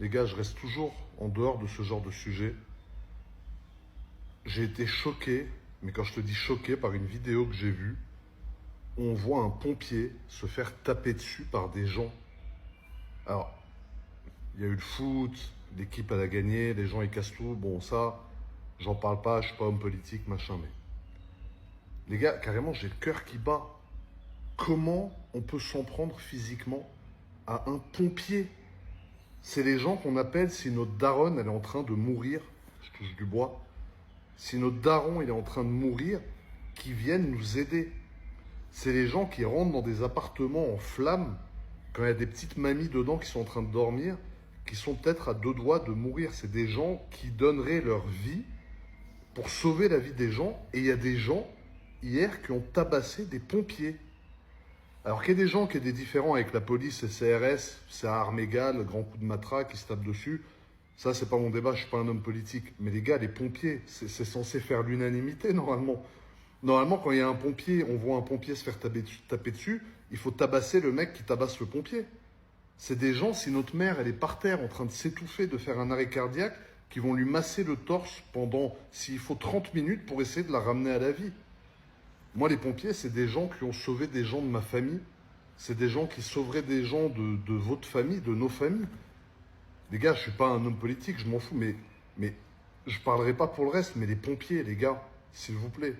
Les gars, je reste toujours en dehors de ce genre de sujet. J'ai été choqué, mais quand je te dis choqué par une vidéo que j'ai vue, où on voit un pompier se faire taper dessus par des gens. Alors, il y a eu le foot, l'équipe elle a gagné, les gens ils cassent tout. Bon, ça, j'en parle pas, je suis pas homme politique, machin, mais. Les gars, carrément, j'ai le cœur qui bat. Comment on peut s'en prendre physiquement à un pompier? C'est les gens qu'on appelle si notre daronne elle est en train de mourir, je touche du bois, si notre daron il est en train de mourir, qui viennent nous aider. C'est les gens qui rentrent dans des appartements en flammes, quand il y a des petites mamies dedans qui sont en train de dormir, qui sont peut-être à deux doigts de mourir. C'est des gens qui donneraient leur vie pour sauver la vie des gens. Et il y a des gens, hier, qui ont tabassé des pompiers. Alors qu'il y ait des gens qui aient des différends avec la police et CRS, c'est à armes égales, grand coup de matraque, ils se tapent dessus. Ça, c'est pas mon débat, je suis pas un homme politique. Mais les gars, les pompiers, c'est censé faire l'unanimité, normalement. Normalement, quand il y a un pompier, on voit un pompier se faire taper dessus, il faut tabasser le mec qui tabasse le pompier. C'est des gens, si notre mère, elle est par terre en train de s'étouffer, de faire un arrêt cardiaque, qui vont lui masser le torse pendant, s'il faut, 30 minutes pour essayer de la ramener à la vie. Moi, les pompiers, c'est des gens qui ont sauvé des gens de ma famille. C'est des gens qui sauveraient des gens de votre famille, de nos familles. Les gars, je suis pas un homme politique, je m'en fous, mais je parlerai pas pour le reste, mais les pompiers, les gars, s'il vous plaît.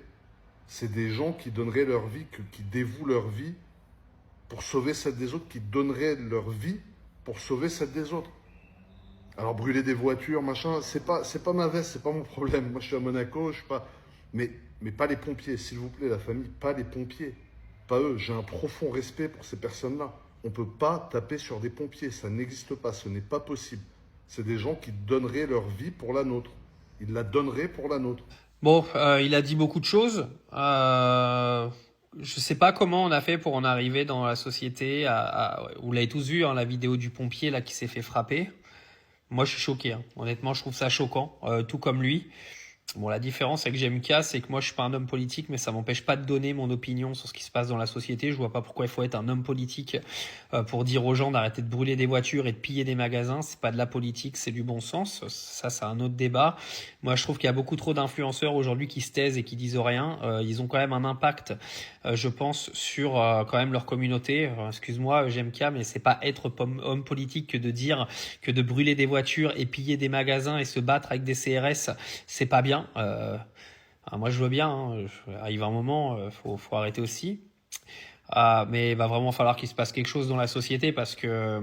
C'est des gens qui donneraient leur vie, qui dévouent leur vie pour sauver celle des autres, qui donneraient leur vie pour sauver celle des autres. Alors brûler des voitures, machin, c'est pas ma veste, c'est pas mon problème. Moi je suis à Monaco, je suis pas. Mais pas les pompiers, s'il vous plaît, la famille, pas les pompiers. Pas eux. J'ai un profond respect pour ces personnes-là. On ne peut pas taper sur des pompiers, ça n'existe pas, ce n'est pas possible. C'est des gens qui donneraient leur vie pour la nôtre. Ils la donneraient pour la nôtre. Bon, il a dit beaucoup de choses. Je sais pas comment on a fait pour en arriver dans la société. Vous l'avez tous vu, hein, la vidéo du pompier là qui s'est fait frapper. Moi, je suis choqué, hein. Honnêtement, je trouve ça choquant, tout comme lui. Bon, la différence avec GMK, c'est que moi, je suis pas un homme politique, mais ça m'empêche pas de donner mon opinion sur ce qui se passe dans la société. Je vois pas pourquoi il faut être un homme politique pour dire aux gens d'arrêter de brûler des voitures et de piller des magasins. C'est pas de la politique, c'est du bon sens. Ça, c'est un autre débat. Moi, je trouve qu'il y a beaucoup trop d'influenceurs aujourd'hui qui se taisent et qui disent rien. Ils ont quand même un impact, je pense, sur quand même leur communauté. Excuse-moi, GMK, mais c'est pas être homme politique que de dire que de brûler des voitures et piller des magasins et se battre avec des CRS, c'est pas bien. Moi je veux bien, hein. Arrive un moment, faut arrêter aussi. Mais il va vraiment falloir qu'il se passe quelque chose dans la société parce que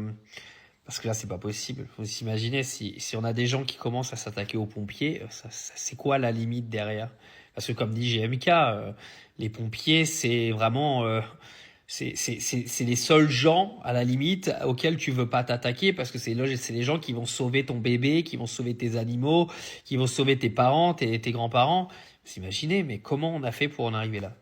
là c'est pas possible. Faut s'imaginer si on a des gens qui commencent à s'attaquer aux pompiers, c'est quoi la limite derrière? Parce que comme dit GMK, les pompiers c'est vraiment c'est les seuls gens, à la limite, auxquels tu veux pas t'attaquer parce que c'est les gens qui vont sauver ton bébé, qui vont sauver tes animaux, qui vont sauver tes parents, tes grands-parents. Vous imaginez, mais comment on a fait pour en arriver là?